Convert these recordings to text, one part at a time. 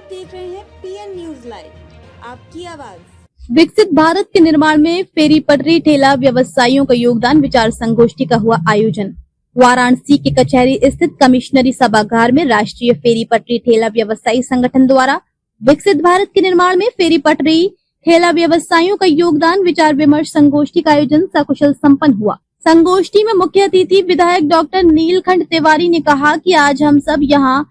आप देख रहे हैं पीएन न्यूज लाइव, आपकी आवाज। विकसित भारत के निर्माण में फेरी पटरी ठेला व्यवसायियों का योगदान विचार संगोष्ठी का हुआ आयोजन। वाराणसी के कचहरी स्थित कमिश्नरी सभागार में राष्ट्रीय फेरी पटरी ठेला व्यवसायी संगठन द्वारा विकसित भारत के निर्माण में फेरी पटरी ठेला व्यवसायियों का योगदान विचार विमर्श संगोष्ठी का आयोजन सकुशल संपन्न हुआ। संगोष्ठी में मुख्य अतिथि विधायक डॉक्टर नीलकंठ तिवारी ने कहा कि आज हम सब यहाँ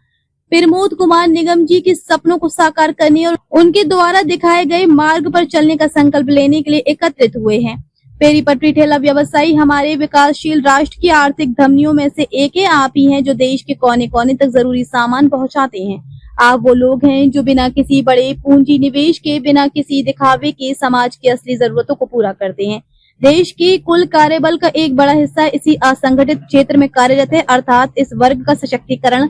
प्रमोद कुमार निगम जी के सपनों को साकार करने और उनके द्वारा दिखाए गए मार्ग पर चलने का संकल्प लेने के लिए एकत्रित हुए हैं। फेरी पटरी ठेला व्यवसायी हमारे विकासशील राष्ट्र की आर्थिक धमनियों में से एक आप ही हैं, जो देश के कोने कोने तक जरूरी सामान पहुंचाते हैं। आप वो लोग हैं जो बिना किसी बड़े पूंजी निवेश के, बिना किसी दिखावे के समाज की असली जरूरतों को पूरा करते हैं। देश के कुल कार्यबल का एक बड़ा हिस्सा इसी असंगठित क्षेत्र में कार्यरत है, अर्थात इस वर्ग का सशक्तिकरण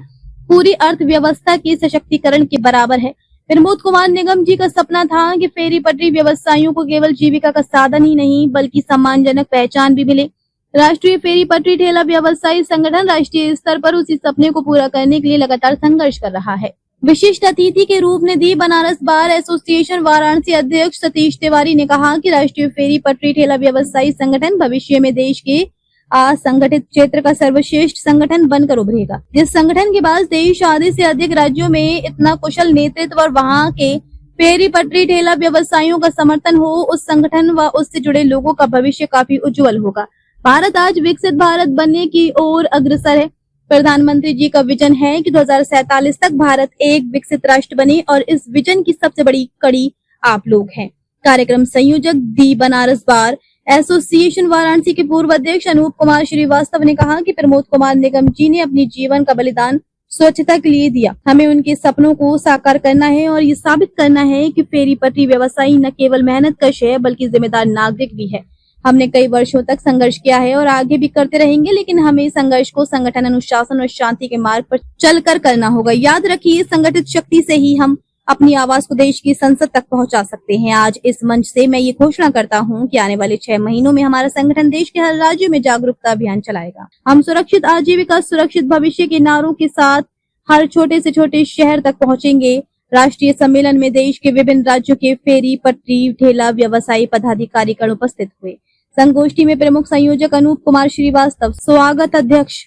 पूरी अर्थव्यवस्था के सशक्तिकरण के बराबर है। प्रमोद कुमार निगम जी का सपना था कि फेरी पटरी व्यवसायियों को केवल जीविका का साधन ही नहीं बल्कि सम्मानजनक पहचान भी मिले। राष्ट्रीय फेरी पटरी ठेला व्यवसायी संगठन राष्ट्रीय स्तर पर उसी सपने को पूरा करने के लिए लगातार संघर्ष कर रहा है। विशिष्ट अतिथि के रूप में दी बनारस बार एसोसिएशन वाराणसी अध्यक्ष सतीश तिवारी ने कहा कि राष्ट्रीय फेरी पटरी ठेला व्यवसायी संगठन भविष्य में देश के असंगठित क्षेत्र का सर्वश्रेष्ठ संगठन बनकर उभरेगा, जिस संगठन के पास देश आधे से अधिक राज्यों में इतना कुशल नेतृत्व और वहां के फेरी पटरी ठेला व्यवसायियों का समर्थन हो, उस संगठन व उससे जुड़े लोगों का भविष्य काफी उज्जवल होगा। भारत आज विकसित भारत बनने की ओर अग्रसर है। प्रधानमंत्री जी का विजन है कि 2047 तक भारत एक विकसित राष्ट्र बने और इस विजन की सबसे बड़ी कड़ी आप लोग हैं। कार्यक्रम संयोजक दी बनारस बार एसोसिएशन वाराणसी के पूर्व अध्यक्ष अनूप कुमार श्रीवास्तव ने कहा कि प्रमोद कुमार निगम जी ने अपने जीवन का बलिदान स्वच्छता के लिए दिया। हमें उनके सपनों को साकार करना है और ये साबित करना है कि फेरी पटरी व्यवसायी न केवल मेहनत कश है बल्कि जिम्मेदार नागरिक भी है। हमने कई वर्षों तक संघर्ष किया है और आगे भी करते रहेंगे, लेकिन हमें संघर्ष को संगठन, अनुशासन और शांति के मार्ग पर चलकर करना होगा। याद रखिए, संगठित शक्ति से ही हम अपनी आवाज को देश की संसद तक पहुंचा सकते हैं। आज इस मंच से मैं ये घोषणा करता हूं कि आने वाले 6 महीनों में हमारा संगठन देश के हर राज्य में जागरूकता अभियान चलाएगा। हम सुरक्षित आजीविका, सुरक्षित भविष्य के नारों के साथ हर छोटे से छोटे शहर तक पहुंचेंगे। राष्ट्रीय सम्मेलन में देश के विभिन्न राज्यों के फेरी पटरी ठेला व्यवसायी पदाधिकारीगण उपस्थित हुए। संगोष्ठी में प्रमुख संयोजक अनूप कुमार श्रीवास्तव, स्वागत अध्यक्ष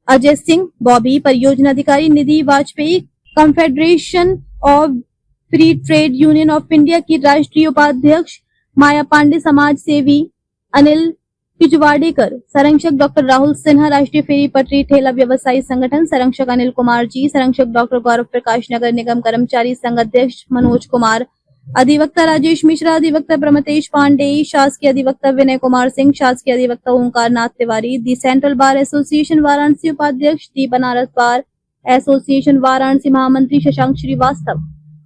अजय सिंह, बॉबी, परियोजना अधिकारी Nidhi Vajpayee, confederation of free trade union of India की राष्ट्रीय उपाध्यक्ष माया पांडे, समाज सेवी अनिल पिजवाडेकर, संरक्षक डॉक्टर राहुल सिन्हा, राष्ट्रीय फेरी पटरी ठेला व्यवसायी संगठन संरक्षक अनिल कुमार जी, संरक्षक डॉक्टर गौरव प्रकाश, नगर निगम कर्मचारी संघ अध्यक्ष मनोज कुमार, अधिवक्ता राजेश मिश्रा, अधिवक्ता प्रमतेश पांडे, शासकीय अधिवक्ता विनय कुमार सिंह, शासकीय अधिवक्ता Onkar Nath Tiwari, the central bar association Varanasi उपाध्यक्ष, the Banaras bar association Varanasi महामंत्री शशांक श्रीवास्तव,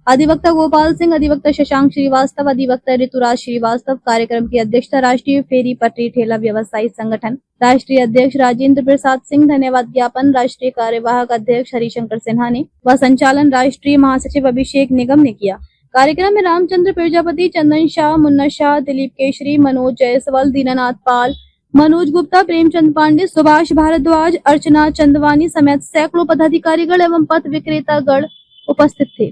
अधिवक्ता गोपाल सिंह, अधिवक्ता शशांक श्रीवास्तव, अधिवक्ता ऋतुराज श्रीवास्तव। कार्यक्रम की अध्यक्षता राष्ट्रीय फेरी पटरी ठेला व्यवसायी संगठन राष्ट्रीय अध्यक्ष राजेंद्र प्रसाद सिंह, धन्यवाद ज्ञापन राष्ट्रीय कार्यवाहक अध्यक्ष हरिशंकर सिन्हा ने व संचालन राष्ट्रीय महासचिव अभिषेक निगम ने किया। कार्यक्रम में रामचंद्र प्रजापति, चंदन शाह, मुन्ना शाह, दिलीप केशरी, मनोज जायसवाल, दीनानाथ पाल, मनोज गुप्ता, प्रेमचंद पांडे, सुभाष भारद्वाज, अर्चना चंदवानी समेत सैकड़ों पदाधिकारीगण एवं पथ विक्रेता गण उपस्थित थे।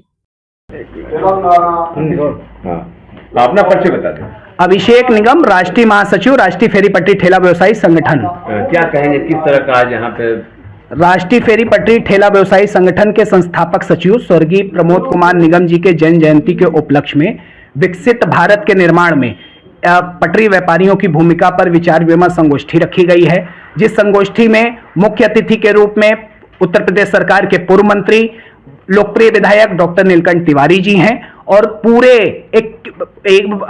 अपना परिचय बता दें। अभिषेक निगम, राष्ट्रीय महासचिव, राष्ट्रीय फेरी पटरी ठेला व्यवसायी संगठन। क्या कहेंगे, किस तरह का आज यहाँ पे राष्ट्रीय फेरी पटरी ठेला व्यवसायी संगठन के संस्थापक सचिव स्वर्गीय प्रमोद कुमार निगम जी के जन्म जयंती के उपलक्ष्य में विकसित भारत के निर्माण में पटरी व्यापारियों की भूमिका पर विचार विमर्श संगोष्ठी रखी गई है, जिस संगोष्ठी में मुख्य अतिथि के रूप में उत्तर प्रदेश सरकार के पूर्व मंत्री, लोकप्रिय विधायक डॉक्टर नीलकंठ तिवारी जी हैं और पूरे एक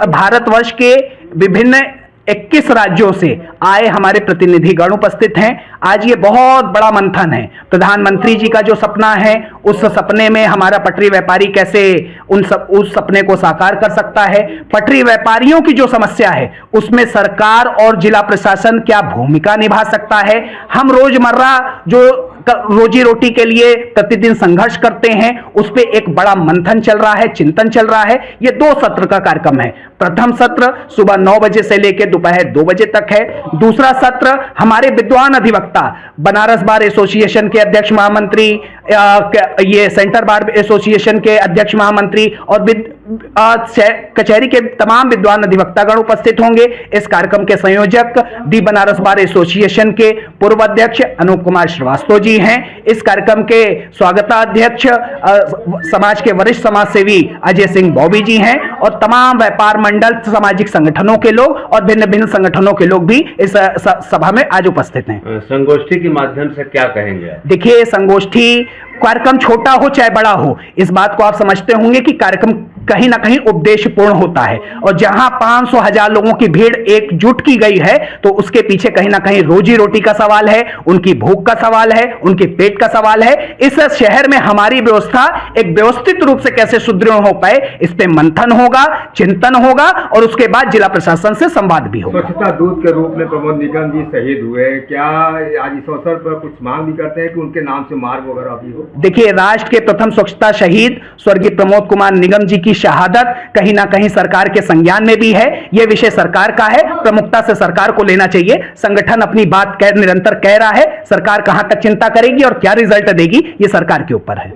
भारतवर्ष के विभिन्न 21 राज्यों से आए हमारे प्रतिनिधिगण उपस्थित हैं। आज ये बहुत बड़ा मंथन है। प्रधानमंत्री जी का जो सपना है, उस सपने में हमारा पटरी व्यापारी कैसे उस सपने को साकार कर सकता है, पटरी व्यापारियों की जो समस्या है उसमें सरकार और जिला प्रशासन क्या भूमिका निभा सकता है। हम रोजमर्रा जो रोजी रोटी के लिए प्रतिदिन संघर्ष करते हैं, उस पे एक बड़ा मंथन चल रहा है, चिंतन चल रहा है। ये 2 सत्र का कार्यक्रम है। प्रथम सत्र सुबह 9 बजे से लेकर दोपहर 2 बजे तक है। दूसरा सत्र हमारे विद्वान अधिवक्ता, बनारस बार एसोसिएशन के अध्यक्ष महामंत्री, ये सेंटर बार एसोसिएशन के अध्यक्ष महामंत्री और कचहरी के तमाम विद्वान अधिवक्तागण उपस्थित होंगे। इस कार्यक्रम के संयोजक दी बनारस बार एसोसिएशन के पूर्व अध्यक्ष अनूप कुमार श्रीवास्तव जी हैं। इस कार्यक्रम के स्वागताध्यक्ष समाज के वरिष्ठ समाज सेवी अजय सिंह बॉबी जी हैं और तमाम व्यापार मंडल, सामाजिक संगठनों के लोग और भिन्न भिन्न संगठनों के लोग भी इस सभा में आज उपस्थित हैं। संगोष्ठी के माध्यम से क्या कहेंगे आप? देखिए, संगोष्ठी कार्यक्रम छोटा हो चाहे बड़ा हो, इस बात को आप समझते होंगे कि कार्यक्रम कहीं ना कहीं उद्देश्यपूर्ण होता है और जहां 500,000 लोगों की भीड़ एकजुट की गई है तो उसके पीछे कहीं ना कहीं रोजी रोटी का सवाल है, उनकी भूख का सवाल है, उनके पेट का सवाल है। इस शहर में हमारी व्यवस्था एक व्यवस्थित रूप से कैसे सुदृढ़ हो पाए, इस पे मंथन होगा, चिंतन होगा और उसके बाद जिला प्रशासन से संवाद भी होगा। स्वच्छता दूत के रूप में प्रमोद निगम जी शहीद हुए, क्या आज इस अवसर पर कुछ मांग भी करते हैं कि उनके नाम से मार्ग वगैरह भी हो? देखिए, राष्ट्र के प्रथम स्वच्छता शहीद स्वर्गीय प्रमोद कुमार निगम जी की शहादत कहीं ना कहीं सरकार के संज्ञान में भी है। यह विषय सरकार का है, प्रमुखता से सरकार को लेना चाहिए। संगठन अपनी बात निरंतर कह रहा है, सरकार कहां तक चिंता करेगी और क्या रिजल्ट देगी, ये सरकार के ऊपर है।